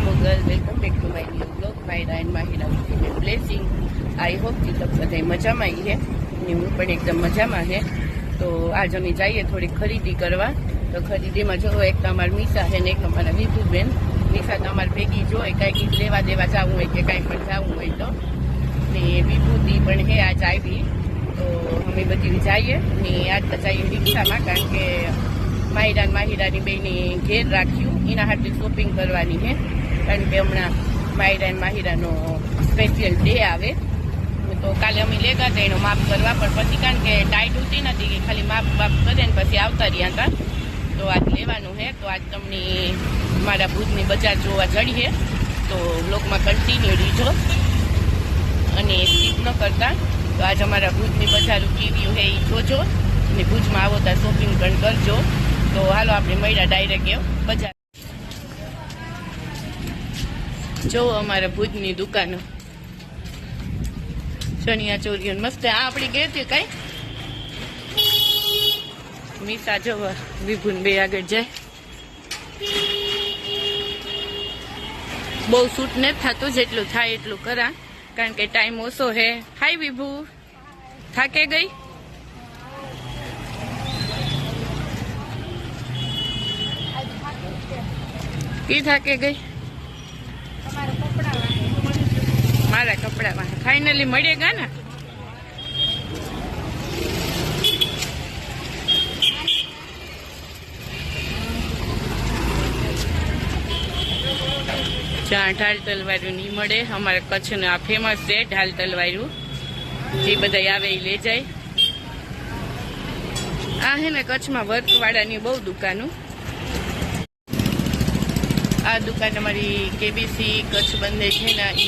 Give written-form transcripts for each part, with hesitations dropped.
Mughal, welcome back to my new blog. Myra and Mahira with blessing. I hope કે તમે બધા મજામાં આવી છે અને હું પણ એકદમ મજામાં છે. તો આજ અમે જઈએ થોડી ખરીદી કરવા. તો ખરીદીમાં જો એક તો અમારી મીસા છે ને એક અમારા વિભુબેન. મીસા તો અમારી ભેગી જોઈએ કાંઈક લેવા દેવા જવું હોય કે કાંઈ પણ જવું હોય તો. ને વિભૂતિ પણ હે આજ આવી. તો અમે બધી જઈએ ને આજ તો જઈએ રિક્ષામાં, કારણ કે માહિરા માહિરાની બેની ઘેર રાખ્યું એના હાથે શોપિંગ કરવાની છે. કારણ કે હમણાં માહિરા માહિરાનો સ્પેશિયલ ડે આવે. તો કાલે અમે લેતા હતા એનો માપ કરવા, પણ પછી કારણ કે ટાઈટ હોતી નથી કે ખાલી માપ કરે ને પછી આવતા રહ્યા હતા. તો આજ લેવાનું છે. તો આજ તમને મારા ભુજની બજાર જોવા જડીએ. તો બ્લોગમાં કન્ટિન્યુ રીજો અને સ્કીપ ન કરતા. તો આજ અમારા ભુજની બજાર કેવી છે એ જોજો અને ભુજમાં આવો ત્યાં શોપિંગ પણ કરજો. તો હાલો આપણે મળ્યા ડાયરેક્ટ બજાર. જો અમારા ભુજની દુકાનો ચણિયા ચોરીઓ મસ્ત. આ આપણી ગઈ હતી કઈ મીસા જો વિભુન બે આગળ જાય. બહુ શૂટ નથી થતું, જેટલું થાય એટલું કરા, કારણ કે ટાઈમ ઓછો હે. હાય વિભુ, થાકે ગઈ? કી થાકે ગઈ? મારા કપડામાં ફાઇનલી મળેગા ને. જ્યાં ઢાલ તલવારું નહીં મળે. અમારે કચ્છનું આ ફેમસ છે ઢાલ તલવારું, જે બધા આવે એ લે જાય. આ હે ને કચ્છમાં વર્કવાળાની બહુ દુકાનો. આ દુકાન અમારી કેબીસી કચ્છ બંદે છે ને એ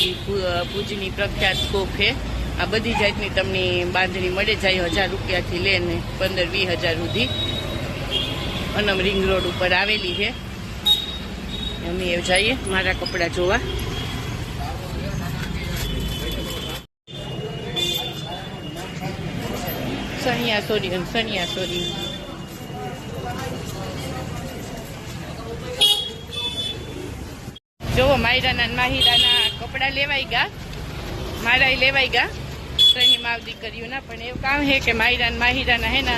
ભુજની પ્રખ્યાત સ્કોપ છે. આ બધી જાતની તમને બાંધણી મળે જાય, 1000 રૂપિયાથી લઈને 15-20 હજાર સુધી. અનમ રિંગ રોડ ઉપર આવેલી છે. અમે એવું જઈએ મારા કપડાં જોવા. સણિયા સોરી જોવો માયરાના માહિરાના કપડા લેવાઈ ગયા, મારા લેવાઈ ગયા. ત્રણેય માવ દીકરીઓના. પણ એવું કામ છે કે માહિરાના હે ને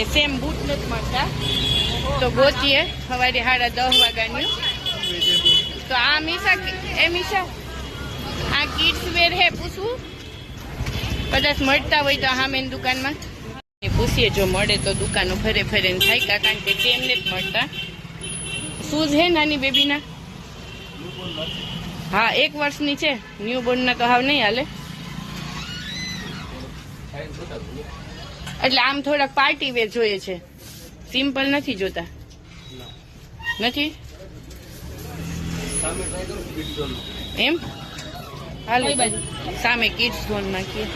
એ સેમ બૂટ નથી મળતા. તો ગોતીએ સવારે 10:30 વાગ્યાની. તો આ મીસા આ કિડ્સ વેર હે, પૂછવું કદાચ મળતા હોય તો હામેની દુકાનમાં પૂછીએ. જો મળે તો દુકાનો ફરે ફરેને થાય, કારણ કે તેમને જ મળતા. શૂઝ હે નાની બેબીના? હા, 1 વર્ષની છે. ન્યૂ બોર્નના તો હાવ નહીં હાલે. એટલે આમ થોડાક પાર્ટી વેર જોઈએ છે, સિમ્પલ નથી જોતા. નથી એમ? હાલો સામે કિડ્સ ઝોન નાખીએ.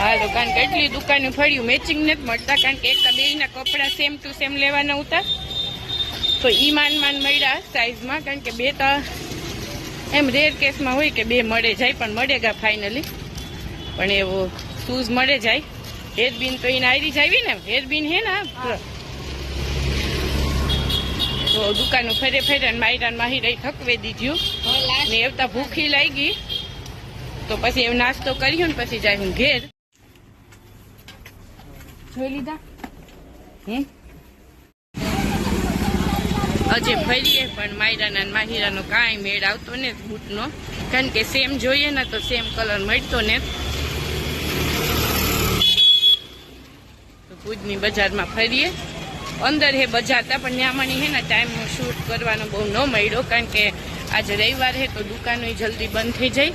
હાલો, કારણ કે એટલી દુકાને ફર્યું, મેચિંગ નથી મળતા. કારણ કે એક તો બેયના કપડા સેમ ટુ સેમ લેવાના હતા. તો ઈ માન મળ્યા સાઈઝમાં, કારણ કે બે તો એમ રેર કેસમાં હોય કે બે મળે જાય, પણ મળેગા ફાઇનલી. પણ એવો શૂઝ મળે જાય. હેરબીન તો એને આયરી જાવી ને, હેરબીન હે ને. તો દુકાનો ફરે ફરે માહિરાઈ થકવે દીધું ને. એવતા ભૂખી લાગી તો પછી એવો નાસ્તો કર્યો ને પછી જાય હું ઘેર. જોઈ લીધા હજે ફરીએ, પણ માહિરાનો કાંઈ મેળ આવતો ને બૂટનો. કારણ કે સેમ જોઈએ ને તો સેમ કલર મળતો ને. તો ભુજની બજારમાં ફરીએ. અંદર હે બજાર હતા, પણ ન્યામાની હે ને ટાઈમનો શૂટ કરવાનો બહુ ન મળ્યો, કારણ કે આજે રવિવાર હે તો દુકાનો જલ્દી બંધ થઈ જાય.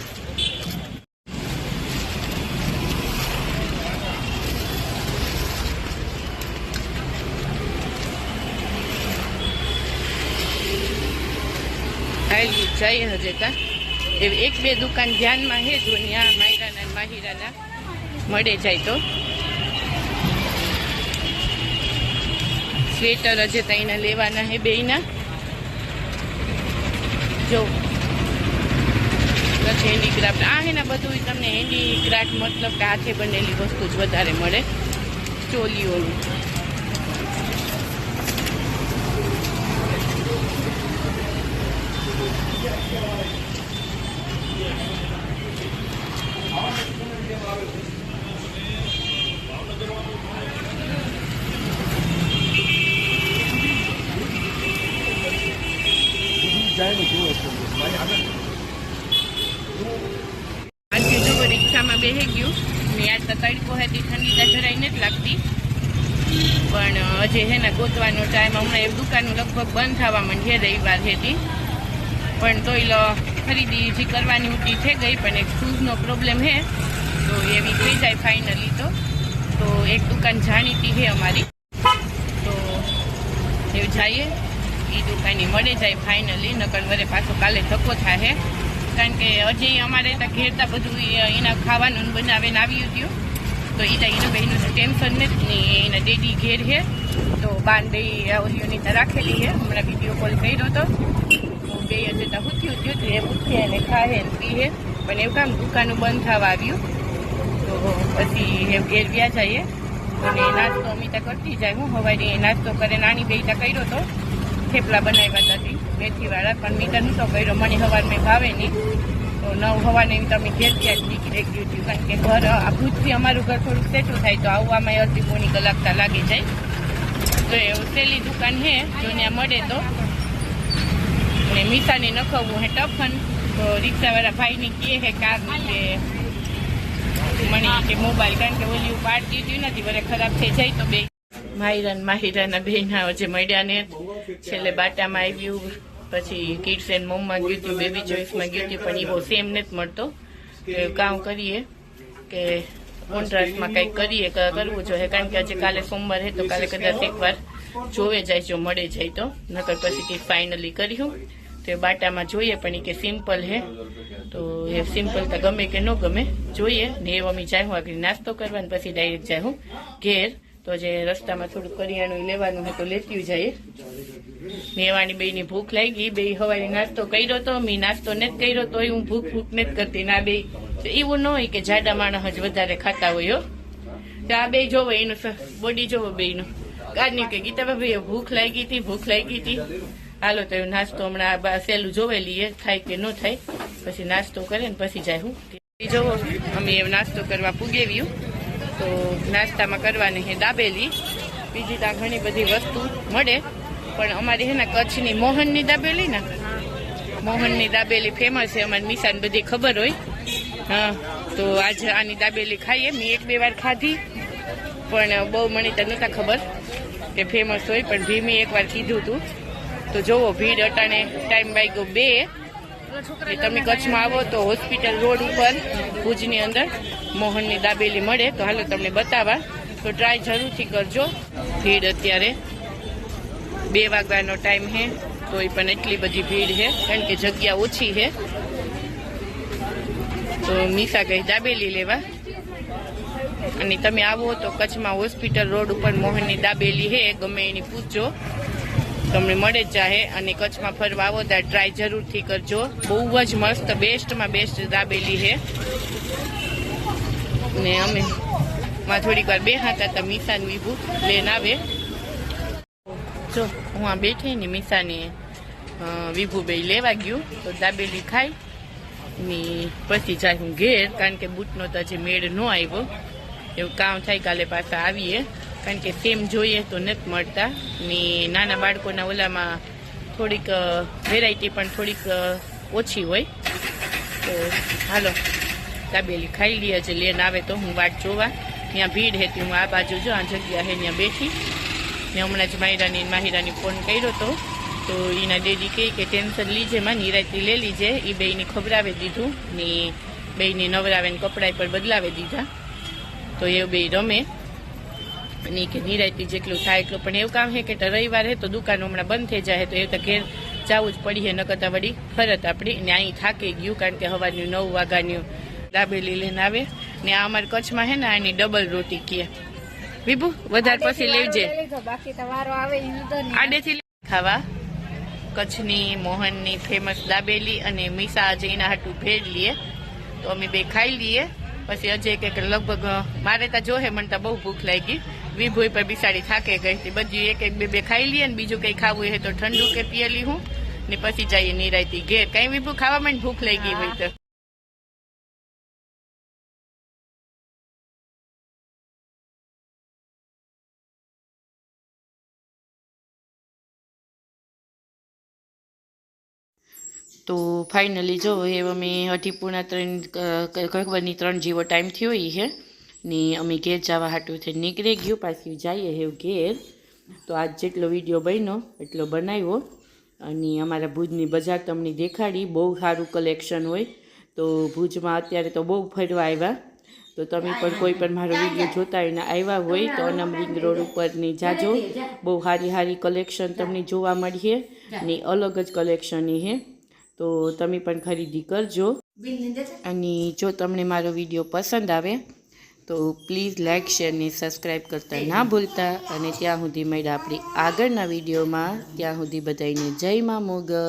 જઈએ હજે તા એવી 1-2 દુકાન ધ્યાનમાં હે જો ત્યાં માહિરાના મળે જાય તો. સ્વેટર હજે ત્યાં લેવાના હે બેયના. જો હેન્ડીક્રાફ્ટ આ હે ને બધું તમને હેન્ડીક્રાફ્ટ મતલબ કે હાથે બનેલી વસ્તુ જ વધારે મળે. ચોલીઓનું આજે જો રિક્ષામાં બેસી ગયું ને આજ તો તડકો હતી, ઠંડી તો જરાય નથી લાગતી, પણ હજી હે ને ગોતવાનો ટાઈમ. હમણાં એ દુકાનો લગભગ બંધ થવા માંડી, રવિવાર હતી, પણ તોય ખરીદી જે કરવાની ઉતી થઈ ગઈ, પણ એક શૂઝનો પ્રોબ્લેમ છે તો એવી થઈ જાય ફાઇનલી. તો એક દુકાન જાણીતી છે અમારી, તો એવું જઈએ એ દુકાને મળે જાય ફાઇનલી. નકર વરે પાછો કાલે ધક્કો થાય, કારણ કે હજી અમારે ત્યાં ઘેરતા બધું એના ખાવાનું બનાવીને આવ્યું હતું, તો એ એનું બેનું ટેન્શન નથી ને એના ડેડી ઘેર છે, તો બાન બે ઓલીઓની ત્યાં રાખેલી છે. હમણાં વિડીયો કોલ કર્યો હતો, હું બે હજુ ત્યાં ઉઠ્યું થયું તો એ ઉઠીએ ને ખાહે ને પીએ, પણ એવું કામ દુકાનું બંધ થવા આવ્યું, તો પછી એ ઘેર વ્યા જઈએ અને નાસ્તો અમિતા કરતી જાય. હું હવારે નાસ્તો કરે, નાની બે ત્યાં કર્યો હતો, થેપલા બનાવ્યા હતી મેથીવાળા, પણ મીઠા નહોતો કર્યો, મને સવારમાં ભાવે નહીં, તો 9 સવારે તમે ઘેર ત્યાં નીકળી ગયું હતું, કારણ કે ઘર આ ભૂજથી અમારું ઘર થોડુંક સેટું થાય, તો આવવામાં અડધી પોણી કલાક લાગી જાય. તો એ સહેલી દુકાન છે, જો ત્યાં મળે તો. અને મીઠાની નખવવું હે ટફન, તો રિક્ષાવાળા ભાઈની કહે છે કારની કે મને કે મોબાઈલ, કારણ કે ઓલી પાડતી હતી નથી, વરે ખરાબ થઈ જાય તો બે માહિરાના બેના જે મળ્યા ને, છેલ્લે બાટામાં આવ્યું, પછી કિડ્સ એન્ડ મોમમાં ગયું હતું, બેબી ચોઈસમાં ગયું હતું, પણ એ બહુ સેમ નથી મળતો. કામ કરીએ કે કોન્ટ્રાક્ટમાં કંઈક કરીએ, કરવું જોઈએ, કારણ કે આજે કાલે સોમવાર છે, તો કાલે કદાચ એકવાર જોવે જાય, જો મળે જાય તો, નકર પછી કંઈક ફાઇનલી કર્યું. તો એ બાટામાં જોઈએ, પણ એ કે સિમ્પલ હે, તો એ સિમ્પલ તો ગમે કે ન ગમે જોઈએ ને. એ મમ્મી જાય હું આગળ નાસ્તો કરવા, પછી ડાયરેક્ટ જાય હું ઘેર. તો જે રસ્તામાં થોડું કરિયાણું લેવાનું હોય તો લેતી જાય. નેવાની બેની ભૂખ લાગી, બે સવારે નાસ્તો કર્યો તો, મેં નાસ્તો નથી કર્યો તોય હું ભૂખ નથી કરતી. ના બે એવું ન હોય કે જાડા માણસ જ વધારે ખાતા હોય, તો આ બે જોવો એનું બોડી જોવો બેનું. કાઢની કે ગીતા ભાભી ભૂખ લાગી હતી, હાલો તો નાસ્તો હમણાં સહેલું જોવે લઈએ, થાય કે ન થાય, પછી નાસ્તો કરે ને પછી જાય. હું જોવો અમે એ નાસ્તો કરવા પૂગેવ્યું, તો નાસ્તામાં કરવાની છે દાબેલી, બીજી ત્યાં ઘણી બધી વસ્તુ મળે, પણ અમારી છે ને કચ્છની મોહનની દાબેલી ને, મોહનની દાબેલી ફેમસ છે, અમારી નિશાન બધી ખબર હોય. હા, તો આજે આની દાબેલી ખાઈએ. મેં 1-2 વાર ખાધી, પણ બહુ મને તો નહોતા ખબર કે ફેમસ હોય, પણ ભીમી એકવાર કીધું હતું. તો જોવો ભીડ અટાણે ટાઈમ વાગ્યો 2. તમે કચ્છમાં આવો તો હોસ્પિટલ રોડ ઉપર ભુજની અંદર મોહનની દાબેલી મળે, તો હાલો તમને બતાવવા, તો ટ્રાય જરૂરથી કરજો. ભીડ અત્યારે 2 વાગ્યાનો ટાઈમ છે, તોય પણ એટલી બધી ભીડ છે, કારણ કે જગ્યા ઓછી છે. તો મીસા ગઈ દાબેલી લેવા, અને તમે આવો તો કચ્છમાં હોસ્પિટલ રોડ ઉપર મોહનની દાબેલી છે, ગમે એની પૂછજો, તમને મળે જ જાહે. અને કચ્છમાં ફરવા આવો ત્યારે ટ્રાય જરૂરથી કરજો, બહુ જ મસ્ત, બેસ્ટમાં બેસ્ટ દાબેલી છે. ને અમે થોડીક વાર બેહાતા હતા, મીસાને વિભુ લઈને આવે. જો હું આ બેઠી ને મીસાને વિભુ બે લેવા ગયું, તો દાબેલી ખાઈ ને પછી જાય હું ઘેર, કારણ કે બૂટનો તો હજી મેળ ન આવ્યો. એવું કામ થાય, કાલે પાછા આવીએ, કારણ કે સેમ જોઈએ તો નથી મળતા. ને નાના બાળકોના ઓલામાં થોડીક વેરાયટી પણ થોડીક ઓછી હોય. તો હાલો દાબેલી ખાઈ લઈએ, જે લઈને આવે તો હું વાટ જોવા. ત્યાં ભીડ હતી, હું આ બાજુ જો આ જગ્યા છે ત્યાં બેઠી ને. હમણાં જ માહિરાની ફોન કર્યો હતો, તો એના ડેડી કહે કે ટેન્શન લીજે માં, નિરાયતી લઈ લીજે. એ બેયને ખબરાવી દીધું ને, બેયને નવરાવે ને કપડાં પણ બદલાવી દીધા, તો એ બે રમે. અને કે નિરાયતી જેટલું થાય એટલું, પણ એવું કામ છે કે રવિવાર છે તો દુકાનો હમણાં બંધ થઈ જાય, તો એ તો ઘેર જવું જ પડીએ, નકરતા વળી ફરત આપણી. ને અહીં થાકી ગયું, કારણ કે સવારની 9 વાગ્યાની દાબેલી લઈને આવે. ને આ અમારા કચ્છમાં છે ને આની ડબલ રોટી કહે. વિભુ વધારે પછી લેવજે, આડેથી ખાવા. કચ્છની મોહનની ફેમસ દાબેલી અને મીસા આજે એના હાટું ભેળ લઈએ, તો અમે બે ખાઈ લઈએ. પછી અજય કે લગભગ મારે ત્યાં જોહે, મને તો બહુ ભૂખ લાગી. વિભુ પર બિસાડી થાકે ગઈ હતી, બધી 1-2 ખાઈ લઈએ ને, બીજું કંઈ ખાવું હોય તો ઠંડુ કે પીએલી હું ને પછી જઈએ નિરાયતી ઘેર. કઈ વિભુ ખાવામાં ભૂખ લાગી હોય તો તો ફાઇનલી જો એ અમે 2:30 જેવો ટાઈમ થયો છે ને અમે ઘેર જવા હાટુંથી નીકળી ગયું, પાછું જઈએ એવું ઘેર. તો આજ જેટલો વિડીયો બન્યો એટલો બનાવ્યો અને અમારા ભુજની બજાર તમને દેખાડી. બહુ સારું કલેક્શન હોય. તો ભુજમાં અત્યારે તો બહુ ફરવા આવ્યા. તો તમે પણ કોઈ પણ મારો વિડીયો જોતા હોય ને આવ્યા હોય તો અનમ રિંગ રોડ ઉપરની જાજો. બહુ સારી કલેક્શન તમને જોવા મળીએ ને અલગ જ કલેક્શન છે. તો તમે પણ ખરીદી કરજો. અને જો તમને મારો વિડીયો પસંદ આવે તો પ્લીઝ લાઇક શેર ને સબસ્ક્રાઈબ કરતા ના ભૂલતા. અને ત્યાં સુધી મળ્યા આપણી આગળના વિડીયોમાં. ત્યાં સુધી બધાને જય મા મોગલ.